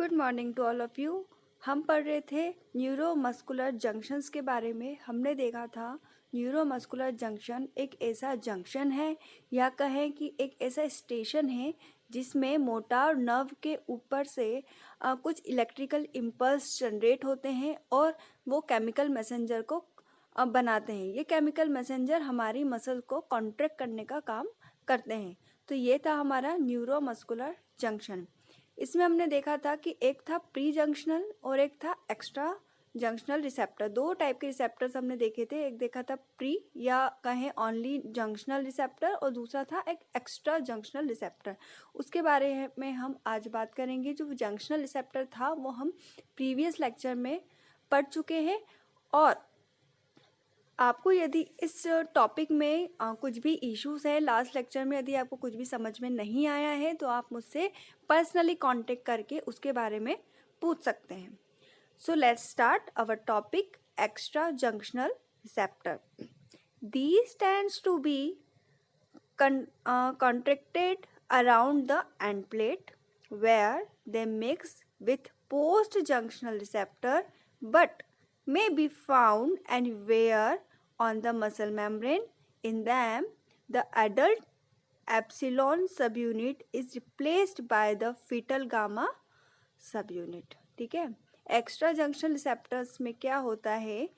Good morning to all of you. हम पढ़ रहे थे न्यूरोमस्कुलर जंक्शंस के बारे में। हमने देखा था न्यूरोमस्कुलर जंक्शन एक ऐसा जंक्शन है या कहें कि एक ऐसा स्टेशन है जिसमें मोटार नर्व के ऊपर से कुछ इलेक्ट्रिकल इम्पल्स जनरेट होते हैं और वो केमिकल मैसेंजर को बनाते हैं। ये केमिकल मैसेंजर हमारी मसल को कॉन्ट्रैक्ट करने का काम करते हैं। तो ये था हमारा न्यूरोमस्कुलर जंक्शन। इसमें हमने देखा था कि एक था प्री जंक्शनल और एक था एक्स्ट्रा जंक्शनल रिसेप्टर। दो टाइप के रिसेप्टर्स हमने देखे थे। एक देखा था प्री या कहें ओनली जंक्शनल रिसेप्टर और दूसरा था एक एक्स्ट्रा जंक्शनल रिसेप्टर। उसके बारे में हम आज बात करेंगे। जो जंक्शनल रिसेप्टर था वो हम प्रीवियस लेक्चर में पढ़ चुके हैं। और आपको यदि इस टॉपिक में कुछ भी इश्यूज है, लास्ट लेक्चर में यदि आपको कुछ भी समझ में नहीं आया है तो आप मुझसे पर्सनली कांटेक्ट करके उसके बारे में पूछ सकते हैं। So let's start our topic extra junctional receptor. These stands to be contracted around the end plate where they mix with post junctional receptor but may be found anywhere on the muscle membrane. In them, the adult epsilon subunit is replaced by the fetal gamma subunit. ठीक है। Extra junction receptors में क्या होता है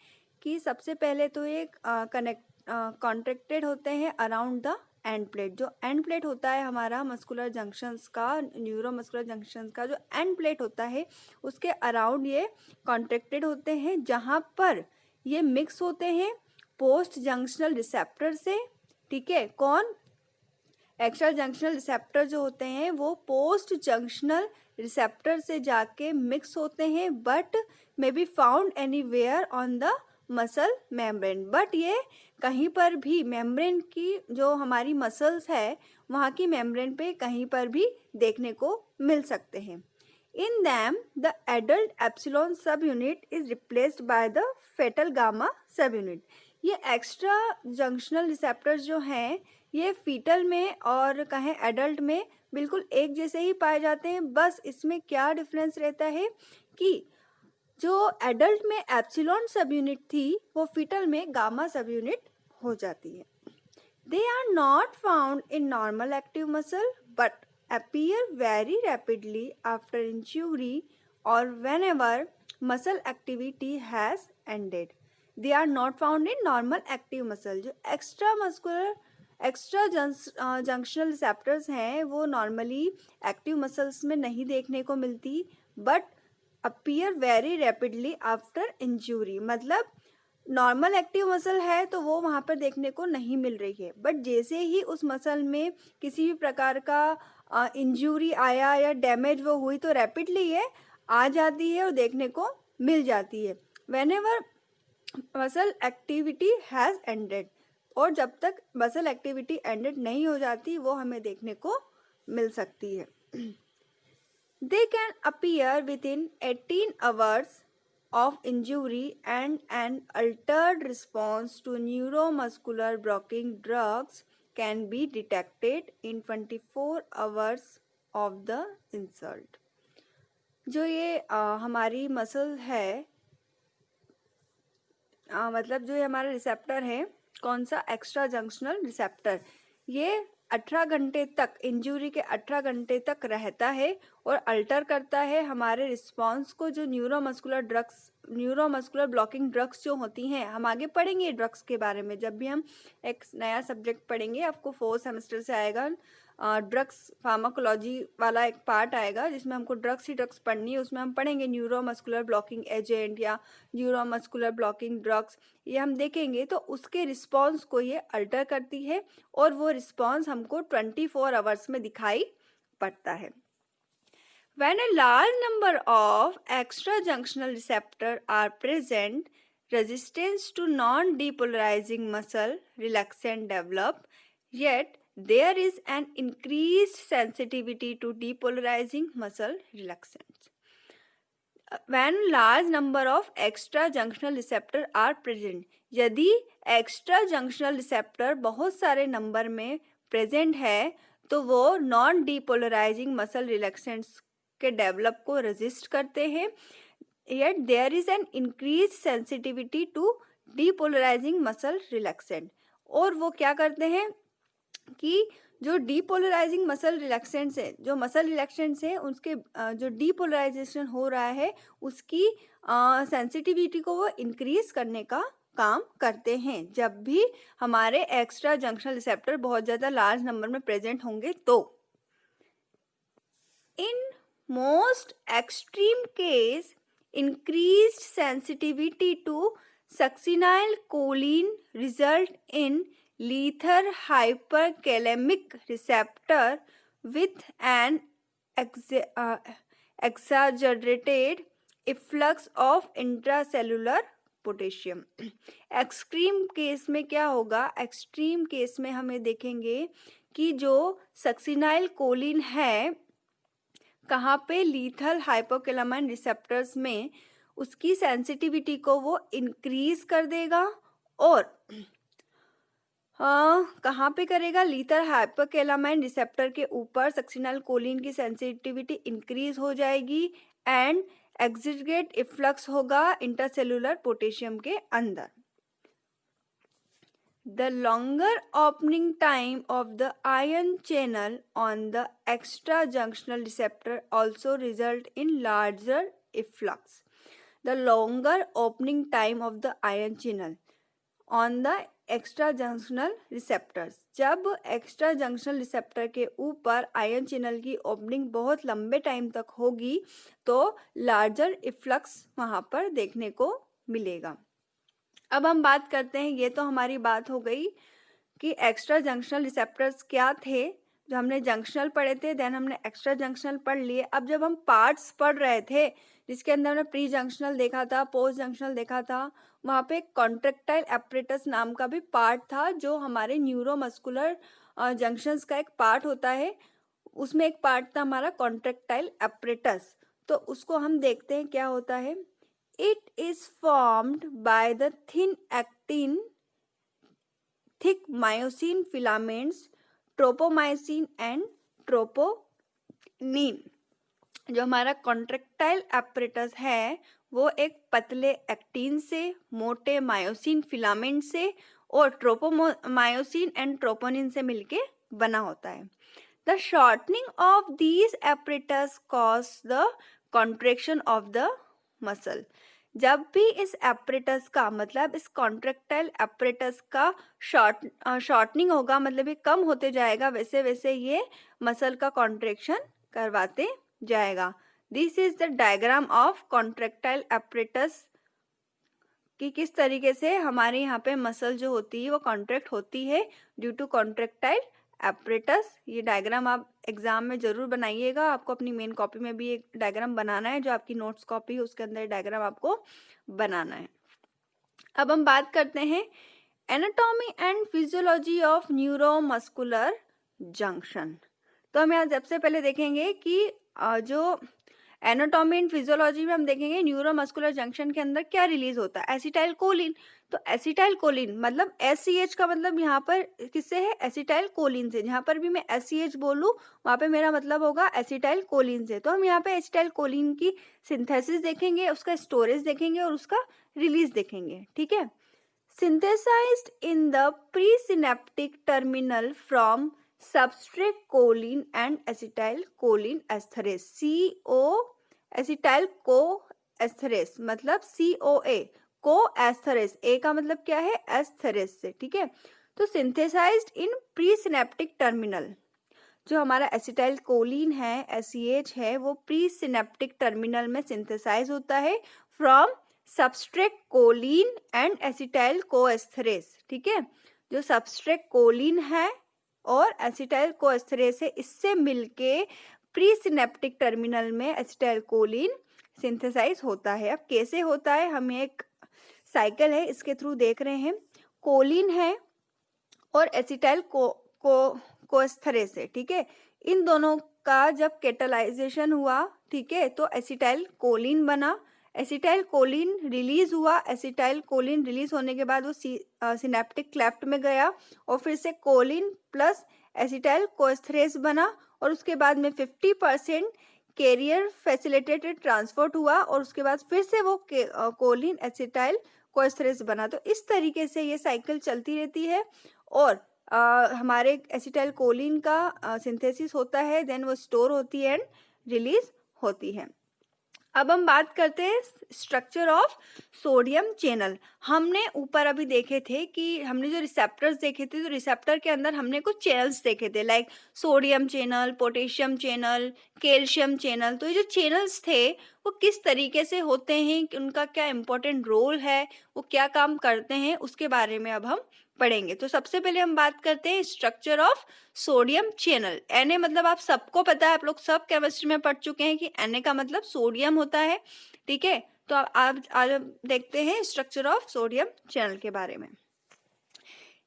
कि सबसे पहले तो ये कॉन्ट्रैक्टेड होते हैं अराउंड द एंड प्लेट। जो एंड प्लेट होता है हमारा मस्कुलर जंक्शंस का, न्यूरोमस्कुलर जंक्शंस का जो एंड प्लेट होता है उसके अराउंड ये कॉन्ट्रैक्टेड होते हैं, जहाँ पर ये मिक्स होते हैं पोस्ट जंक्शनल रिसेप्टर से। ठीक है। कौन? एक्स्ट्रा जंक्शनल रिसेप्टर जो होते हैं वो पोस्ट जंक्शनल रिसेप्टर से जाके मिक्स होते हैं but may be found anywhere on the muscle membrane. But ये कहीं पर भी मेम्ब्रेन की जो हमारी मसल्स है वहाँ की मेम्ब्रेन पे कहीं पर भी देखने को मिल सकते हैं। In them the adult epsilon sub unit is replaced by the fetal gamma sub unit. ये एक्स्ट्रा जंक्शनल रिसेप्टर्स जो हैं ये फीटल में और कहें एडल्ट में बिल्कुल एक जैसे ही पाए जाते हैं। बस इसमें क्या डिफरेंस रहता है कि जो एडल्ट में एप्सिलॉन सब यूनिट थी वो फीटल में गामा सब यूनिट हो जाती है। They are not found in normal active muscle but appear very rapidly after injury or whenever muscle activity has ended. They are not found in normal active muscle. जो extra junctional receptors हैं वो normally active muscles में नहीं देखने को मिलती but appear very rapidly after injury. मतलब normal active muscle है तो वो वहाँ पर देखने को नहीं मिल रही है, बट जैसे ही उस मसल में किसी भी प्रकार का इंजरी आया या डैमेज वो हुई तो रैपिडली ये आ जाती है और देखने को मिल जाती है whenever muscle activity has ended. और जब तक मसल एक्टिविटी एंडेड नहीं हो जाती वो हमें देखने को मिल सकती है। They can appear with in 18 hours of injury and an altered response to neuromuscular blocking drugs can be detected in 24 hours of the insult. जो ये हमारी मसल है मतलब जो ये हमारा रिसेप्टर है कौन सा, एक्स्ट्रा जंक्शनल रिसेप्टर, ये 18 घंटे तक इंजरी के 18 घंटे तक रहता है और अल्टर करता है हमारे रिस्पॉन्स को। जो न्यूरोमस्कुलर ब्लॉकिंग ड्रग्स जो होती हैं, हम आगे पढ़ेंगे ड्रग्स के बारे में। जब भी हम एक नया सब्जेक्ट पढ़ेंगे आपको 4th सेमेस्टर से आएगा ड्रग्स फार्माकोलॉजी वाला एक पार्ट आएगा जिसमें हमको ड्रग्स ही ड्रग्स पढ़नी है। उसमें हम पढ़ेंगे न्यूरोमस्कुलर ब्लॉकिंग एजेंट या न्यूरोमस्कुलर ब्लॉकिंग ड्रग्स, ये हम देखेंगे। तो उसके रिस्पॉन्स को ये अल्टर करती है और वो रिस्पॉन्स हमको 24 आवर्स में दिखाई पड़ता है। When a large number of extra junctional receptors are present, resistance to non-depolarizing muscle relaxant develop, yet there is an increased sensitivity to depolarizing muscle relaxants. When large number of extra junctional receptors are present, यदि extra junctional receptor बहुत सारे number में present है तो वो non depolarizing muscle relaxants के develop को resist करते हैं, yet there is an increased sensitivity to depolarizing muscle relaxant। और वो क्या करते हैं कि जो डीपोलराइजिंग मसल रिलैक्सेंट्स है, जो मसल रिलैक्सेंट्स है उसके जो डीपोलराइजेशन हो रहा है उसकी सेंसिटिविटी को वो इंक्रीज करने का काम करते हैं जब भी हमारे एक्स्ट्रा जंक्शनल रिसेप्टर बहुत ज़्यादा लार्ज नंबर में प्रेजेंट होंगे तो। In most extreme case, increased sensitivity to succinylcholine result in lethal hyperkalemic receptor with an exaggerated efflux of intracellular potassium. Extreme case में क्या होगा, एक्सट्रीम केस में हमें देखेंगे कि जो सक्सिनाइल कोलिन है कहाँ पे, लीथल हाइपोकैलामाइन रिसेप्टर्स में, उसकी सेंसिटिविटी को वो इंक्रीज कर देगा। और कहाँ पे करेगा, लीथल हाइपोकैलामाइन रिसेप्टर के ऊपर सक्सिनाइल कोलिन की सेंसिटिविटी इंक्रीज हो जाएगी एंड एक्सिगरेट इफ्लक्स होगा इंटरसेलुलर पोटेशियम के अंदर। The longer opening time of the ion channel on the extrajunctional receptor also result in larger efflux. The longer opening time of the ion channel on the extrajunctional receptors, जब extrajunctional receptor के ऊपर ion channel की opening बहुत लंबे time तक होगी तो larger efflux वहाँ पर देखने को मिलेगा। अब हम बात करते हैं, ये तो हमारी बात हो गई कि एक्स्ट्रा जंक्शनल रिसेप्टर्स क्या थे, जो हमने जंक्शनल पढ़े थे, देन हमने एक्स्ट्रा जंक्शनल पढ़ लिए। अब जब हम पार्ट्स पढ़ रहे थे जिसके अंदर हमने प्री जंक्शनल देखा था, पोस्ट जंक्शनल देखा था, वहाँ पे कॉन्ट्रेक्टाइल एपरेटस नाम का भी पार्ट था जो हमारे न्यूरोमस्कुलर जंक्शंस का एक पार्ट होता है। उसमें एक पार्ट था हमारा कॉन्ट्रेक्टाइल एपरेटस, तो उसको हम देखते हैं क्या होता है। It is formed by the thick myosin filaments, tropomyosin and troponin। जो हमारा कॉन्ट्रेक्टाइल एपरेटस है वो एक पतले एक्टिन से, मोटे मायोसिन फिलामेंट से और ट्रोपोमायोसिन एंड ट्रोपोनिन से मिलके बना होता है। The shortening of these apparatus cause the contraction of the muscle. जब भी इस एपरेटस का मतलब इस कॉन्ट्रेक्टाइल एपरेटस का शॉर्टनिंग होगा, मतलब ये कम होते जाएगा, वैसे वैसे ये मसल का कॉन्ट्रैक्शन करवाते जाएगा। This is the diagram of contractile apparatus कि किस तरीके से हमारे यहाँ पे मसल जो होती है वो कॉन्ट्रैक्ट होती है ड्यू टू कॉन्ट्रेक्टाइल एपरेटस। ये डायग्राम आप एग्जाम में जरूर बनाइएगा, आपको अपनी मेन कॉपी में भी एक डायग्राम बनाना है, जो आपकी नोट्स कॉपी है उसके अंदर डायग्राम आपको बनाना है। अब हम बात करते हैं anatomy and physiology of neuromuscular junction. तो हम यहाँ सबसे पहले देखेंगे कि जो एनाटॉमी एंड फिजियोलॉजी में हम देखेंगे न्यूरोमस्कुलर जंक्शन के अंदर क्या रिलीज होता है, एसिटाइल कोलिन। तो एसिटाइल कोलिन मतलब एससीएच का मतलब यहाँ पर किससे है, एसिटाइल कोलिन से। जहाँ पर भी मैं एससीएच बोलूँ वहाँ पे मेरा मतलब होगा एसिटाइल कोलिन से। तो हम यहाँ पे एसिटाइल कोलिन की सिंथेसिस देखेंगे, उसका स्टोरेज देखेंगे और उसका रिलीज देखेंगे, ठीक है। Synthesised in the presynaptic terminal from substrate choline and acetyl choline esterase, CO acetyl coesterase मतलब COA coesterase, A का मतलब क्या है, एस्थेरेस से, ठीक है। तो synthesised in pre synaptic terminal, जो हमारा एसिटाइल कोलिन है, एससीएच है, वो प्री सिनेप्टिक टर्मिनल में सिंथेसाइज होता है from substrate choline and acetyl coesterase, ठीक है। जो सबस्ट्रेट कोलिन है और एसिटाइल कोएस्थेरेस है, इससे मिलके प्री सिनेप्टिक टर्मिनल में एसिटाइल कोलिन सिंथेसाइज होता है। अब कैसे होता है, हम एक साइकिल है इसके थ्रू देख रहे हैं। कोलिन है और एसिटाइल कोएस्थेरेस है, ठीक है। इन दोनों का जब कैटालाइजेशन हुआ, ठीक है, तो एसिटाइल कोलिन बना, एसिटाइल कोलिन रिलीज हुआ। एसिटाइल कोलिन रिलीज होने के बाद वो सिनेप्टिक क्लेफ्ट में गया और फिर से कोलिन प्लस एसिटाइल कोएस्थेरेस बना और उसके बाद में 50% कैरियर फैसिलिटेटेड ट्रांसपोर्ट हुआ और उसके बाद फिर से वो कोलिन एसिटाइल कोएस्टरेज बना। तो इस तरीके से ये साइकिल चलती रहती है और हमारे एसिटाइल कोलिन का सिंथेसिस होता है, देन वो स्टोर होती है एंड रिलीज होती है। अब हम बात करते हैं स्ट्रक्चर ऑफ सोडियम चैनल। हमने ऊपर अभी देखे थे कि हमने जो रिसेप्टर्स देखे थे, तो रिसेप्टर के अंदर हमने कुछ चैनल्स देखे थे, like sodium channel, potassium channel, calcium channel. तो ये जो चैनल्स थे वो किस तरीके से होते हैं, कि उनका क्या इम्पोर्टेंट रोल है, वो क्या काम करते हैं, उसके बारे में अब हम पढ़ेंगे। तो सबसे पहले हम बात करते हैं structure of sodium channel. Na मतलब आप सबको पता है, आप लोग सब केमिस्ट्री में पढ़ चुके हैं कि Na का मतलब सोडियम होता है, ठीक है। तो आज देखते हैं स्ट्रक्चर ऑफ सोडियम चैनल के बारे में।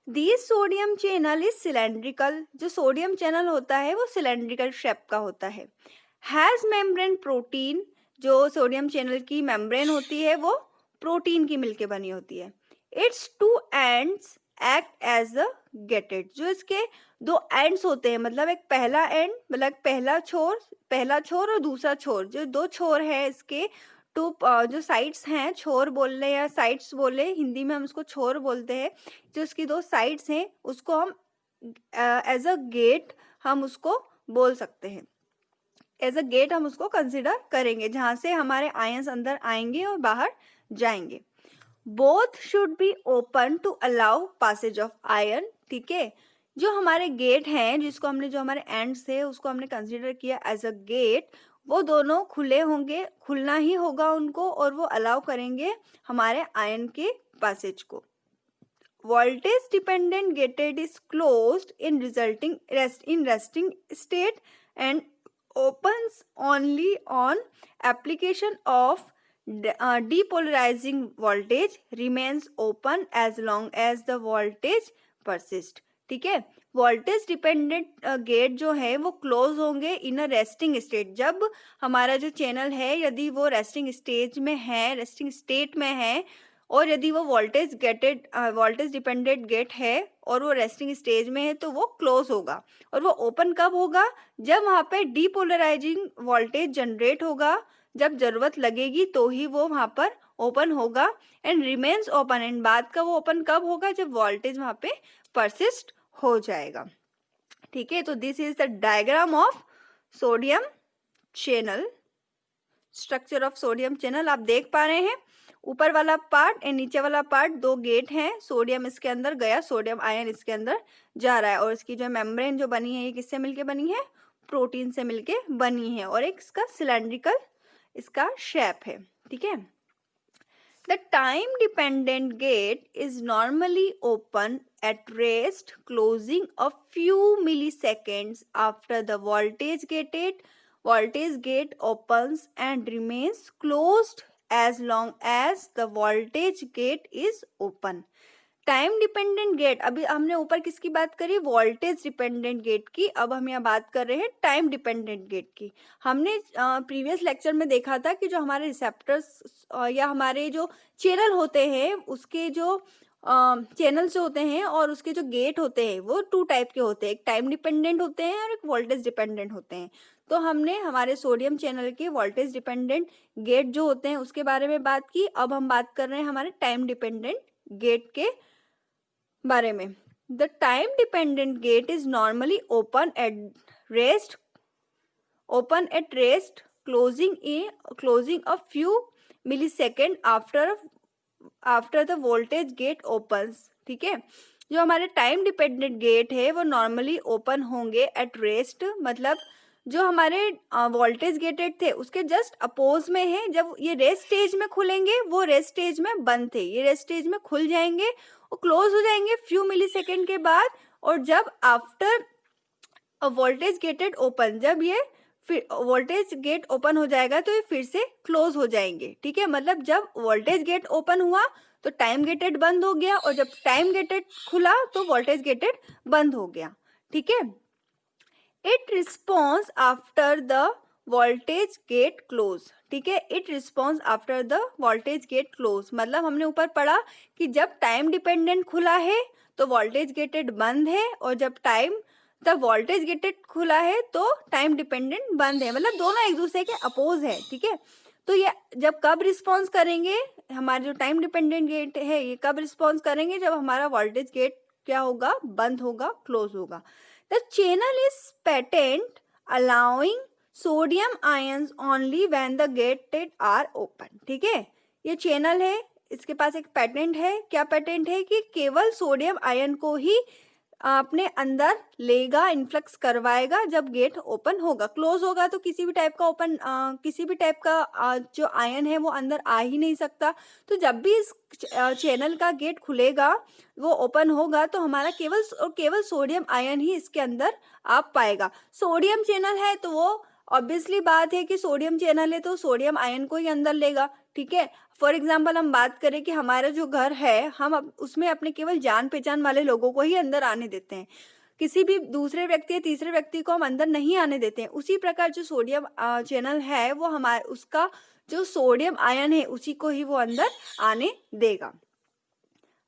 This sodium channel is cylindrical. जो सोडियम चैनल होता है वो सिलेंड्रिकल शेप का होता है। Has membrane protein. जो सोडियम चैनल की मेम्ब्रेन होती है वो प्रोटीन की मिलके बनी होती है। It's two ends act as a gated. जो इसके दो एंड्स होते हैं, मतलब एक पहला एंड, मतलब पहला छोर और दूसरा छोर, जो दो छोर है इसके टू, जो साइड्स हैं, छोर बोल ले या साइड्स बोले, हिंदी में हम उसको छोर बोलते हैं। जो इसकी दो साइड्स हैं उसको हम एज अ गेट हम उसको बोल सकते हैं, एज अ गेट हम उसको कंसिडर करेंगे, जहां से हमारे आयंस अंदर आएंगे और बाहर जाएंगे। Both should be open to allow passage of ion, ठीक है। जो हमारे गेट हैं, जिसको हमने, जो हमारे एंड्स थे उसको हमने कंसिडर किया एज अ गेट, वो दोनों खुले होंगे, खुलना ही होगा उनको, और वो अलाउ करेंगे हमारे आयन के पासेज को। Voltage dependent gated is closed in resting state and opens only on application of depolarizing voltage, remains open as long as the voltage persists, ठीक है। वोल्टेज डिपेंडेंट गेट जो है वो क्लोज होंगे इन अ रेस्टिंग स्टेट। जब हमारा जो चैनल है, यदि वो रेस्टिंग स्टेट में है, और यदि वो वोल्टेज डिपेंडेंट गेट है और वो रेस्टिंग स्टेज में है, तो वो क्लोज होगा। और वो ओपन कब होगा? जब वहाँ पे डीपोलराइजिंग वोल्टेज जनरेट होगा, जब जरूरत लगेगी तो ही वो वहाँ पर ओपन होगा। एंड रिमेन्स ओपन, एंड बाद का वो ओपन कब होगा? जब वोल्टेज वहाँ पे परसिस्ट हो जाएगा, ठीक है। तो this is the diagram of sodium channel, structure of sodium channel. आप देख पा रहे हैं ऊपर वाला पार्ट एंड नीचे वाला पार्ट, दो गेट हैं, सोडियम इसके अंदर गया, सोडियम आयन इसके अंदर जा रहा है, और इसकी जो मेम्ब्रेन जो बनी है ये किससे मिलके बनी है? प्रोटीन से मिलके बनी है, और एक इसका सिलेंड्रिकल इसका शेप है, ठीक है। The time dependent gate is normally open at rest, closing a few milliseconds after the voltage gate opens and remains closed as long as the voltage gate is open. Time dependent gate, अभी हमने ऊपर किसकी बात करी? Voltage dependent gate की। अब हम यहाँ बात कर रहे हैं टाइम डिपेंडेंट गेट की। हमने प्रीवियस लेक्चर में देखा था कि जो हमारे रिसेप्टर्स या हमारे जो चैनल होते हैं, उसके जो चैनल्स होते हैं और उसके जो गेट होते हैं वो टू टाइप के होते हैं, एक टाइम डिपेंडेंट होते हैं और एक वोल्टेज डिपेंडेंट होते हैं। तो हमने हमारे सोडियम चैनल के वोल्टेज डिपेंडेंट गेट जो होते हैं उसके बारे में बात की। अब हम बात कर रहे हैं हमारे टाइम डिपेंडेंट गेट के बारे में। The time dependent gate is normally open at rest closing a few millisecond after the voltage gate opens, ठीक है। जो हमारे टाइम डिपेंडेंट गेट है वो नॉर्मली ओपन होंगे एट रेस्ट, मतलब जो हमारे वोल्टेज गेटेड थे उसके जस्ट अपोज में है। जब ये रेस्ट स्टेज में खुलेंगे, वो रेस्ट स्टेज में बंद थे, ये रेस्ट स्टेज में खुल जाएंगे, वो क्लोज हो जाएंगे फ्यू मिलीसेकेंड के बाद। और जब आफ्टर वोल्टेज गेटेड ओपन, जब ये फिर वोल्टेज गेट ओपन हो जाएगा तो ये फिर से क्लोज हो जाएंगे, ठीक है। मतलब जब वोल्टेज गेट ओपन हुआ तो टाइम गेटेड बंद हो गया, और जब टाइम गेटेड खुला तो वोल्टेज गेटेड बंद हो गया, ठीक है। It response after the voltage gate close, ठीक है। It response after the voltage gate close, मतलब हमने ऊपर पढ़ा कि जब टाइम डिपेंडेंट खुला है तो वोल्टेज गेटेड बंद है, और जब टाइम तब वोल्टेज गेटेड खुला है तो टाइम डिपेंडेंट बंद है, मतलब दोनों एक दूसरे के अपोज है, ठीक है। तो ये जब कब रिस्पॉन्स करेंगे, हमारे जो टाइम डिपेंडेंट गेट है ये कब रिस्पॉन्स करेंगे, जब हमारा वोल्टेज गेट क्या होगा, बंद होगा, क्लोज होगा। The channel is patent allowing sodium ions only when the gated are open, ठीक है। ये चैनल है, इसके पास एक पेटेंट है। क्या पेटेंट है कि केवल सोडियम आयन को ही अपने अंदर लेगा, इन्फ्लक्स करवाएगा जब गेट ओपन होगा। क्लोज होगा तो किसी भी टाइप का जो आयन है वो अंदर आ ही नहीं सकता। तो जब भी इस चैनल का गेट खुलेगा, वो ओपन होगा, तो हमारा केवल सोडियम आयन ही इसके अंदर आ पाएगा। सोडियम चैनल है तो वो ऑब्वियसली बात है कि सोडियम चैनल है तो सोडियम आयन को ही अंदर लेगा, ठीक है। फॉर एग्जाम्पल हम बात करें कि हमारा जो घर है, हम उसमें अपने केवल जान पहचान वाले लोगों को ही अंदर आने देते हैं, किसी भी दूसरे व्यक्ति या तीसरे व्यक्ति को हम अंदर नहीं आने देते हैं। उसी प्रकार जो सोडियम चैनल है वो हमारे उसका जो सोडियम आयन है उसी को ही वो अंदर आने देगा।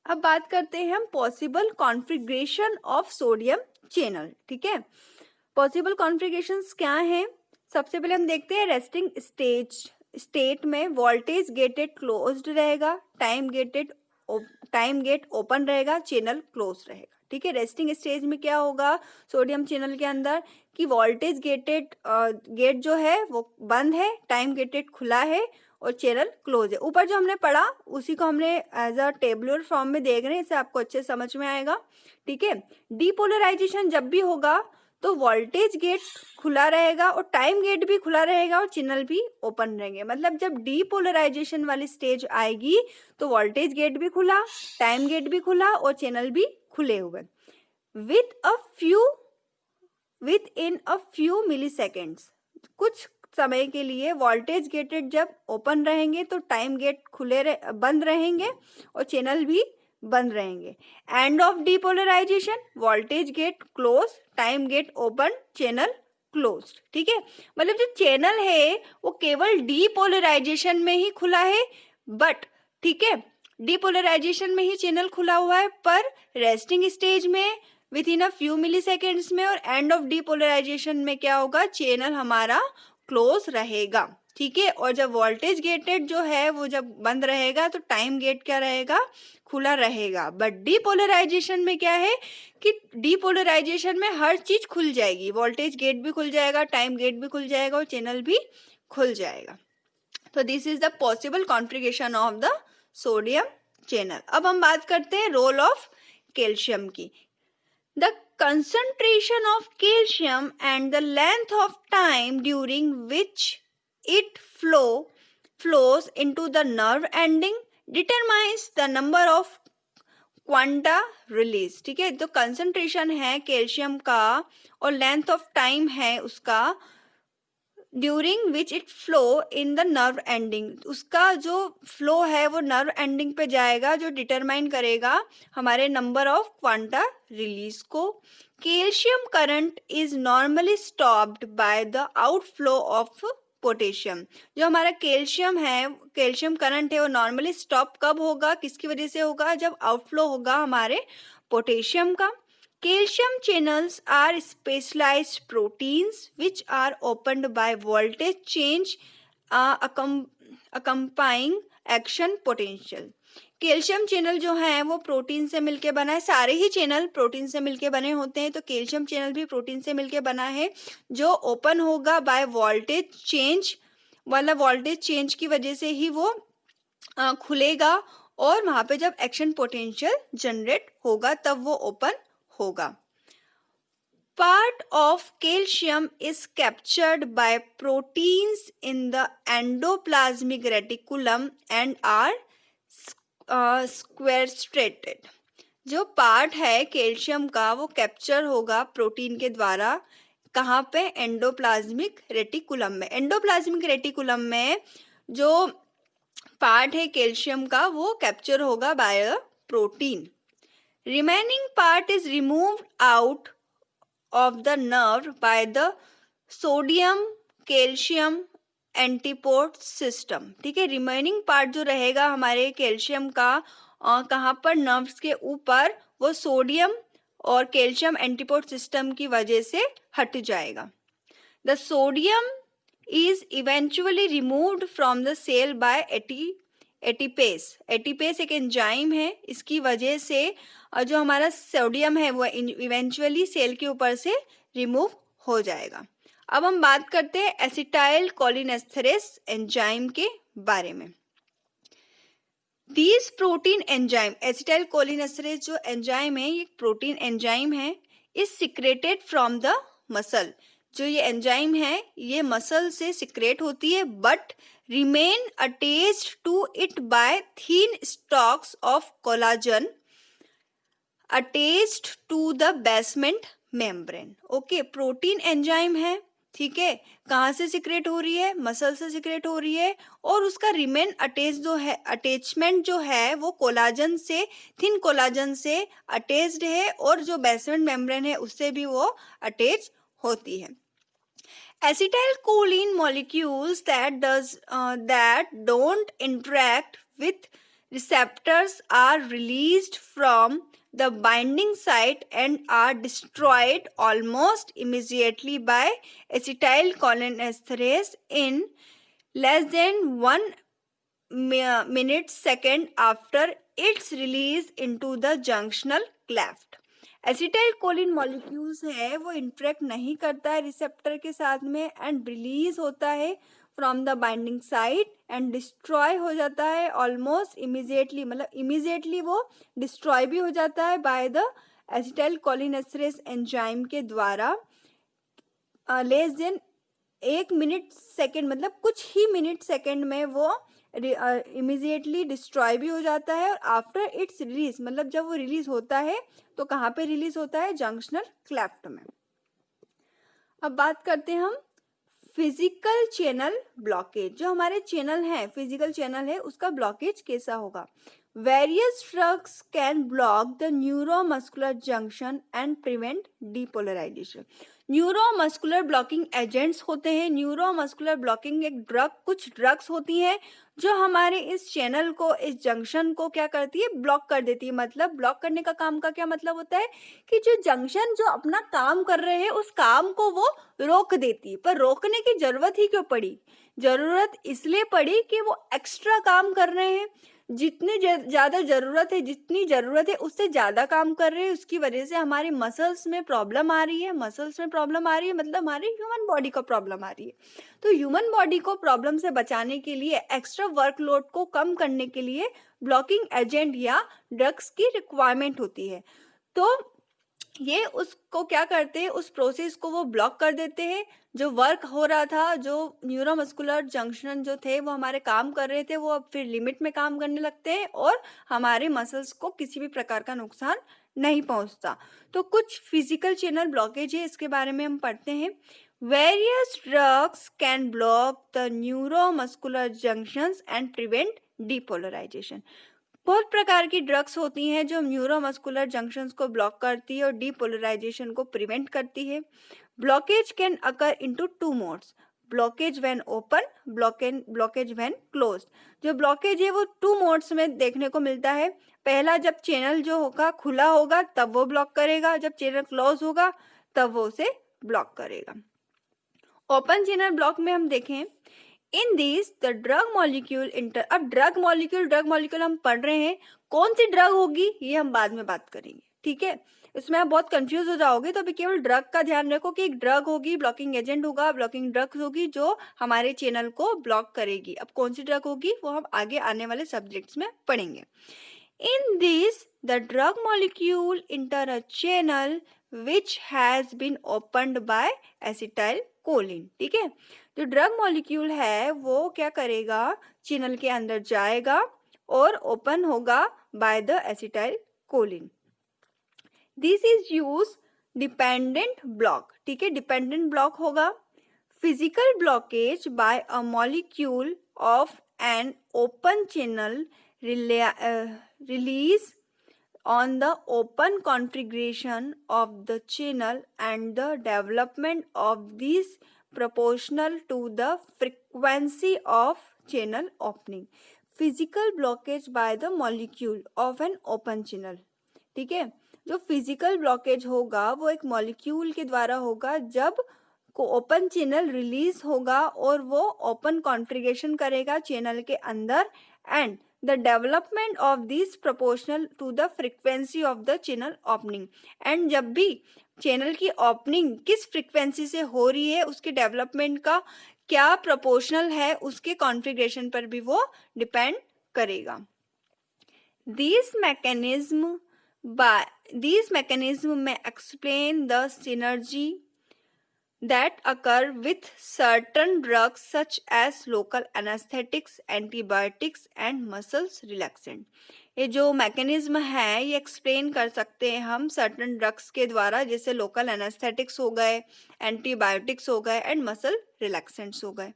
अब बात करते हैं हम possible configuration of sodium channel, ठीक है। पॉसिबल कॉन्फ़िगरेशंस क्या हैं? सबसे पहले हम देखते हैं रेस्टिंग स्टेट में वोल्टेज गेटेड क्लोज्ड रहेगा, टाइम गेट ओपन रहेगा, चैनल क्लोज रहेगा, ठीक है। रेस्टिंग स्टेज में क्या होगा सोडियम चैनल के अंदर कि वोल्टेज गेट जो है वो बंद है, टाइम गेटेड खुला है और चैनल क्लोज है। ऊपर जो हमने पढ़ा उसी को हमने एज अ टेबुलर फॉर्म में देख रहे हैं, इससे आपको अच्छे समझ में आएगा, ठीक है। डीपोलराइजेशन जब भी होगा तो वोल्टेज गेट खुला रहेगा और टाइम गेट भी खुला रहेगा और चैनल भी ओपन रहेंगे। मतलब जब डीपोलराइजेशन वाली स्टेज आएगी तो वोल्टेज गेट भी खुला, टाइम गेट भी खुला और चैनल भी खुले हुए। विद इन अ फ्यू मिलीसेकेंड्स, कुछ समय के लिए वोल्टेज गेटेड जब ओपन रहेंगे तो टाइम गेट बंद रहेंगे और चैनल भी बंद रहेंगे। End of depolarization voltage gate close, time gate open, channel closed, ठीक है। मतलब जो चैनल है वो केवल डीपोलराइजेशन में ही खुला है, बट ठीक है, डीपोलराइजेशन में ही चैनल खुला हुआ है, पर रेस्टिंग स्टेज में within a few milliseconds में और एंड ऑफ डीपोलराइजेशन में क्या होगा, चैनल हमारा क्लोज रहेगा, ठीक है। और जब वोल्टेज गेटेड जो है वो जब बंद रहेगा तो टाइम गेट क्या रहेगा, खुला रहेगा। बट डीपोलराइजेशन में क्या है कि डीपोलराइजेशन में हर चीज खुल जाएगी, वोल्टेज गेट भी खुल जाएगा, टाइम गेट भी खुल जाएगा और चैनल भी खुल जाएगा। तो this is the possible configuration of the sodium channel. अब हम बात करते हैं रोल ऑफ कैल्शियम की। The concentration of calcium and the length of time during which it flows into the nerve ending determines the number of quanta release, ठीक है। तो concentration है कैल्शियम का और लेंथ ऑफ टाइम है उसका during which it flow in the nerve ending, उसका जो फ्लो है वो नर्व एंडिंग पे जाएगा, जो डिटरमाइन करेगा हमारे नंबर ऑफ क्वांटा रिलीज को। Calcium current is normally stopped by the outflow of potassium. जो हमारा कैल्शियम करंट है वो नॉर्मली स्टॉप कब होगा, किसकी वजह से होगा, जब आउटफ्लो होगा हमारे पोटेशियम का। Calcium channels are specialized proteins which are opened by voltage change accompanying action potential. Calcium channel जो है वो प्रोटीन से मिलके बना है, सारे ही चैनल प्रोटीन से मिलके बने होते हैं, तो कैल्शियम चैनल भी प्रोटीन से मिलके बना है जो ओपन होगा बाय वोल्टेज चेंज, वाला वोल्टेज चेंज की वजह से ही वो खुलेगा और वहाँ पे जब एक्शन पोटेंशियल जनरेट होगा तब वो ओपन होगा। Part of calcium is captured by proteins in the endoplasmic reticulum and are sequestrated. जो पार्ट है कैल्शियम का वो कैप्चर होगा प्रोटीन के द्वारा, कहाँ पे, एंडोप्लाज्मिक रेटिकुलम में। एंडोप्लाज्मिक रेटिकुलम में जो पार्ट है कैल्शियम का वो कैप्चर होगा by a protein. Remaining part is removed out of the nerve by the sodium calcium antipode system, ठीक है। रिमेनिंग पार्ट जो रहेगा हमारे कैल्शियम का कहाँ पर, नर्व्स के ऊपर, वो सोडियम और कैल्शियम एंटीपोड सिस्टम की वजह से हट जाएगा। The sodium is eventually removed from the cell by ATPase. ATPase एक एंजाइम है, इसकी वजह से जो हमारा सोडियम है वो इवेंचुअली सेल के ऊपर से रिमूव हो जाएगा। अब हम बात करते हैं एसिटाइल कोलिनेस्टेरेस एंजाइम के बारे में। दीज प्रोटीन एंजाइम, एसिटाइल कोलिनेस्टेरेस जो एंजाइम है ये प्रोटीन एंजाइम है, is secreted from the muscle. जो ये एंजाइम है ये मसल से सिक्रेट होती है, but remain attached to it by thin stalks of collagen attached to the basement membrane. Okay, protein enzyme है, ठीक है, कहाँ से सिक्रेट हो रही है, मसल से सिक्रेट हो रही है, और उसका रिमेन अटैच जो है, अटैचमेंट जो है वो कोलाजन से, थिन कोलाजन से अटैच्ड है, और जो बेसमेंट मेम्ब्रेन है उससे भी वो अटैच होती है। Acetylcholine molecules that don't interact with receptors are released from the binding site and are destroyed almost immediately by acetylcholinesterase in less than 1 minute second after its release into the junctional cleft. Acetyl choline molecules है वो interact नहीं करता है receptor के साथ में and release होता है from the binding site and destroy हो जाता है ऑलमोस्ट इमीजिएटली, मतलब इमीजिएटली वो डिस्ट्रॉय भी हो जाता है बाय द एसिटाइल कोलिनेस्टेरेस एंजाइम के द्वारा। लेस देन 1 मिनट सेकेंड, मतलब कुछ ही मिनट सेकेंड में वो इमीजिएटली डिस्ट्रॉय भी हो जाता है। और आफ्टर इट्स रिलीज, मतलब जब वो रिलीज होता है तो कहाँ पे रिलीज होता है, जंक्शनल क्लेफ्ट में। अब बात करते हैं हम फिजिकल चैनल ब्लॉकेज। जो हमारे चैनल है, फिजिकल चैनल है, उसका ब्लॉकेज कैसा होगा। Various drugs can block the neuromuscular junction and prevent depolarization. Neuromuscular blocking agents होते हैं। न्यूरोमस्कुलर ब्लॉकिंग एक ड्रग, कुछ ड्रग्स होती हैं जो हमारे इस चैनल को, इस जंक्शन को क्या करती है, ब्लॉक कर देती है। मतलब ब्लॉक करने का काम का क्या मतलब होता है कि जो जंक्शन जो अपना काम कर रहे हैं उस काम को वो रोक देती है। पर रोकने की जरूरत ही क्यों पड़ी, जरूरत इसलिए पड़ी कि वो एक्स्ट्रा काम कर रहे हैं, जितनी ज़्यादा ज़रूरत है, जितनी ज़रूरत है उससे ज़्यादा काम कर रहे हैं। उसकी वजह से हमारे मसल्स में प्रॉब्लम आ रही है। मसल्स में प्रॉब्लम आ रही है मतलब हमारे ह्यूमन बॉडी को प्रॉब्लम आ रही है। तो ह्यूमन बॉडी को प्रॉब्लम से बचाने के लिए, एक्स्ट्रा वर्कलोड को कम करने के लिए ब्लॉकिंग एजेंट या ड्रग्स की रिक्वायरमेंट होती है। तो ये उसको क्या करते हैं, उस प्रोसेस को वो ब्लॉक कर देते हैं। जो वर्क हो रहा था, जो न्यूरोमस्कुलर जंक्शन जो थे वो हमारे काम कर रहे थे, वो अब फिर लिमिट में काम करने लगते हैं और हमारे मसल्स को किसी भी प्रकार का नुकसान नहीं पहुंचता। तो कुछ फिजिकल चैनल ब्लॉकेज है, इसके बारे में हम पढ़ते हैं। Various drugs can block the neuromuscular junctions and prevent depolarization. बहुत प्रकार की ड्रग्स होती हैं जो न्यूरोमस्कुलर जंक्शंस को ब्लॉक करती है और डीपोलराइजेशन को प्रिवेंट करती है। Blockage can occur into 2 modes, blockage when open, blockage when closed. जो ब्लॉकेज है वो 2 मोड्स में देखने को मिलता है। पहला, जब चैनल जो होगा खुला होगा तब वो ब्लॉक करेगा, जब चैनल क्लोज होगा तब वो उसे ब्लॉक करेगा। ओपन चैनल ब्लॉक में हम देखें, इन this the drug molecule inter. अब ड्रग मॉलिक्यूल हम पढ़ रहे हैं, कौन सी ड्रग होगी ये हम बाद में बात करेंगे, ठीक है। इसमें आप बहुत कंफ्यूज हो जाओगे, तो अभी केवल ड्रग का ध्यान रखो कि एक ड्रग होगी, ब्लॉकिंग एजेंट होगा, ब्लॉकिंग ड्रग होगी जो हमारे चैनल को ब्लॉक करेगी। अब कौन सी ड्रग होगी वो हम आगे आने वाले सब्जेक्ट्स में पढ़ेंगे। In this the drug molecule enter a channel which has been opened by acetylcholine, ठीक है। जो ड्रग मॉलिक्यूल है वो क्या करेगा, चैनल के अंदर जाएगा और ओपन होगा by the acetylcholine. This is use dependent block, ठीक है, डिपेंडेंट ब्लॉक होगा। Physical blockage by a molecule of an open channel release on the open configuration of the channel and the development of these proportional to the frequency of channel opening. Physical blockage by the molecule of an open channel, ठीक है। जो physical blockage होगा वो एक molecule के द्वारा होगा जब को ओपन चैनल रिलीज होगा और वो ओपन कॉन्फ़िगरेशन करेगा चैनल के अंदर and the development of this proportional to the frequency of the channel opening. And जब भी चैनल की ओपनिंग किस फ्रीक्वेंसी से हो रही है उसके डेवलपमेंट का क्या प्रोपोर्शनल है उसके कॉन्फ़िगरेशन पर भी वो डिपेंड करेगा। These mechanism may explain the synergy that occur with certain drugs such as local anesthetics, antibiotics and muscles relaxant। ये जो मैकेनिज्म है ये एक्सप्लेन कर सकते हैं हम सर्टन ड्रग्स के द्वारा, जैसे लोकल एनेस्थेटिक्स हो गए, एंटीबायोटिक्स हो गए एंड मसल रिलैक्सेंट्स हो गए।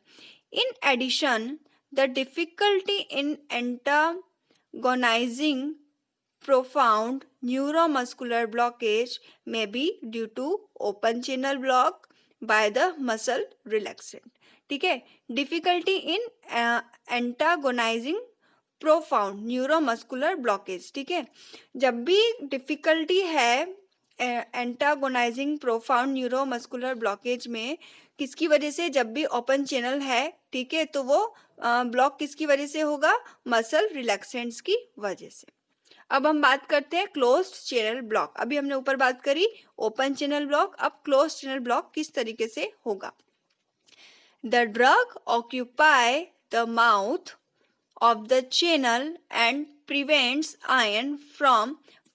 In addition the difficulty in antagonizing profound neuromuscular blockage may be due to open channel block by the muscle relaxant। ठीक है, difficulty in antagonising profound neuromuscular blockage. ठीक है, जब भी डिफिकल्टी है एंटागोनाइजिंग प्रोफाउंड न्यूरोमस्कुलर ब्लॉकेज में, किसकी वजह से? जब भी ओपन चैनल है, ठीक है, तो वो ब्लॉक किसकी वजह से होगा? मसल रिलैक्सेंट्स की वजह से। अब हम बात करते हैं क्लोज्ड चैनल ब्लॉक। अभी हमने ऊपर बात करी ओपन चैनल ब्लॉक, अब क्लोज्ड चैनल ब्लॉक किस तरीके से होगा। The drug occupy the mouth of the channel and prevents ion from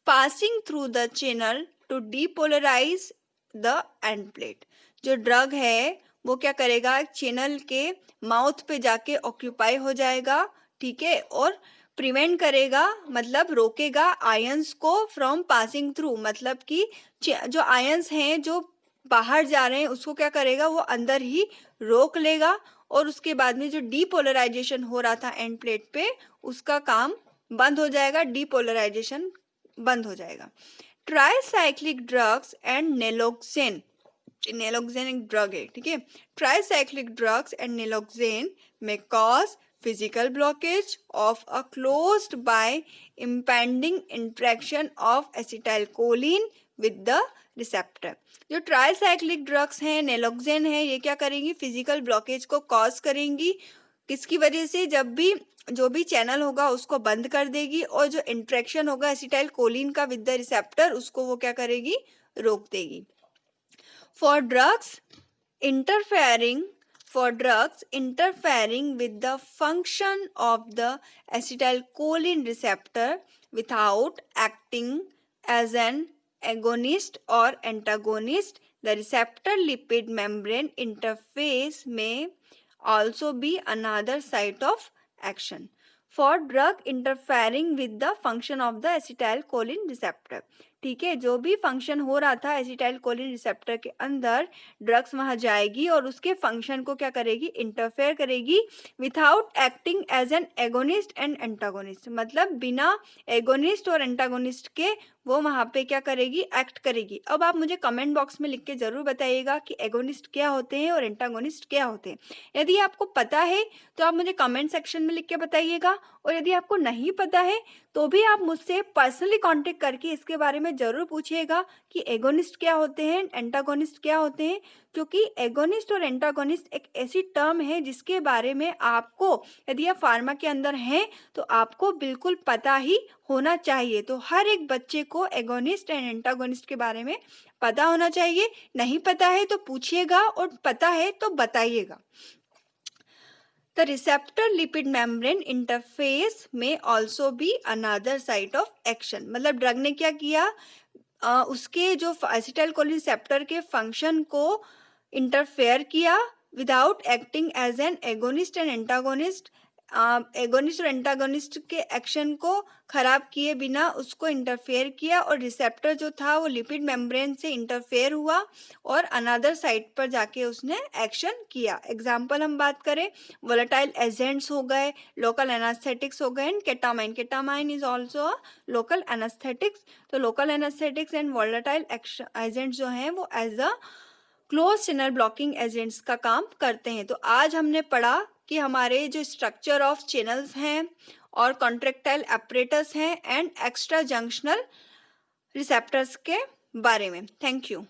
passing through the channel to depolarize the end plate। जो ड्रग है वो क्या करेगा? चैनल के माउथ पे जाके ऑक्यूपाई हो जाएगा, ठीक है, और प्रिवेंट करेगा मतलब रोकेगा आयंस को फ्रॉम पासिंग थ्रू, मतलब कि जो आयंस हैं जो बाहर जा रहे हैं उसको क्या करेगा? वो अंदर ही रोक लेगा और उसके बाद में जो डीपोलराइजेशन हो रहा था एंड प्लेट पे उसका काम बंद हो जाएगा, डीपोलराइजेशन बंद हो जाएगा। ट्राइसाइक्लिक ड्रग्स एंड नेलोक्सेन, नेलोक्सेन एक ड्रग है, ठीक है, ट्राइसाइक्लिक ड्रग्स एंड नेलोक्सेन में cause physical blockage of a closed by impending interaction of acetylcholine with the receptor। जो ट्राइसाइक्लिक ड्रग्स हैं, नेलोक्सेन है, ये क्या करेंगी? फिजिकल ब्लॉकेज को कॉज करेंगी। किसकी वजह से? जब भी जो भी चैनल होगा उसको बंद कर देगी और जो इंट्रैक्शन होगा एसिटाइलकोलिन का विद द रिसेप्टर उसको वो क्या करेगी? रोक देगी। For drugs interfering with the function of the acetylcholine receptor without acting as an agonist or antagonist, the receptor lipid membrane interface may also be another site of action for drug interfering with the function of the acetylcholine receptor। ठीक है, जो भी function हो रहा था acetylcholine receptor के अंदर, drugs वहां जाएगी और उसके फंक्शन को क्या करेगी? इंटरफेयर करेगी without acting as an agonist and antagonist, मतलब बिना एगोनिस्ट और एंटागोनिस्ट के वो वहां पे क्या करेगी? एक्ट करेगी। अब आप मुझे कमेंट बॉक्स में लिख के जरूर बताइएगा कि एगोनिस्ट क्या होते हैं और एंटागोनिस्ट क्या होते हैं। यदि आपको पता है तो आप मुझे कमेंट सेक्शन में लिख के बताइएगा, और यदि आपको नहीं पता है तो भी आप मुझसे पर्सनली कांटेक्ट करके इसके बारे में जरूर पूछिएगा कि एगोनिस्ट क्या होते हैं, एंटागोनिस्ट क्या होते हैं, क्योंकि एगोनिस्ट और एंटागोनिस्ट एक ऐसी टर्म है जिसके बारे में आपको, यदि आप फार्मा के अंदर हैं तो आपको बिल्कुल पता ही होना चाहिए। तो हर एक बच्चे को एगोनिस्ट एंड एंटागोनिस्ट के बारे में पता होना चाहिए। नहीं पता है तो पूछिएगा और पता है तो बताइएगा। The receptor lipid membrane interface may also be another site of action। मतलब ड्रग ने क्या किया? उसके जो एसिटाइलकोलिन रिसेप्टर के फंक्शन को इंटरफेयर किया without acting as an agonist and antagonist. Agonist और एंटागोनिस्ट के एक्शन को खराब किए बिना उसको इंटरफेयर किया और रिसेप्टर जो था वो लिपिड मेम्ब्रेन से इंटरफेयर हुआ और अनदर साइट पर जाके उसने एक्शन किया। एग्जाम्पल हम बात करें, वोलेटाइल एजेंट्स हो गए, लोकल एनास्थेटिक्स हो गए and ketamine. Ketamine is also a local anaesthetics. तो local anaesthetics and volatile agents जो हैं वो as a close channel blocking agents का काम करते हैं। तो आज हमने पढ़ा कि हमारे जो स्ट्रक्चर ऑफ चैनल्स हैं और कॉन्ट्रैक्टाइल एपरेटस हैं एंड एक्स्ट्रा जंक्शनल रिसेप्टर्स के बारे में। Thank you.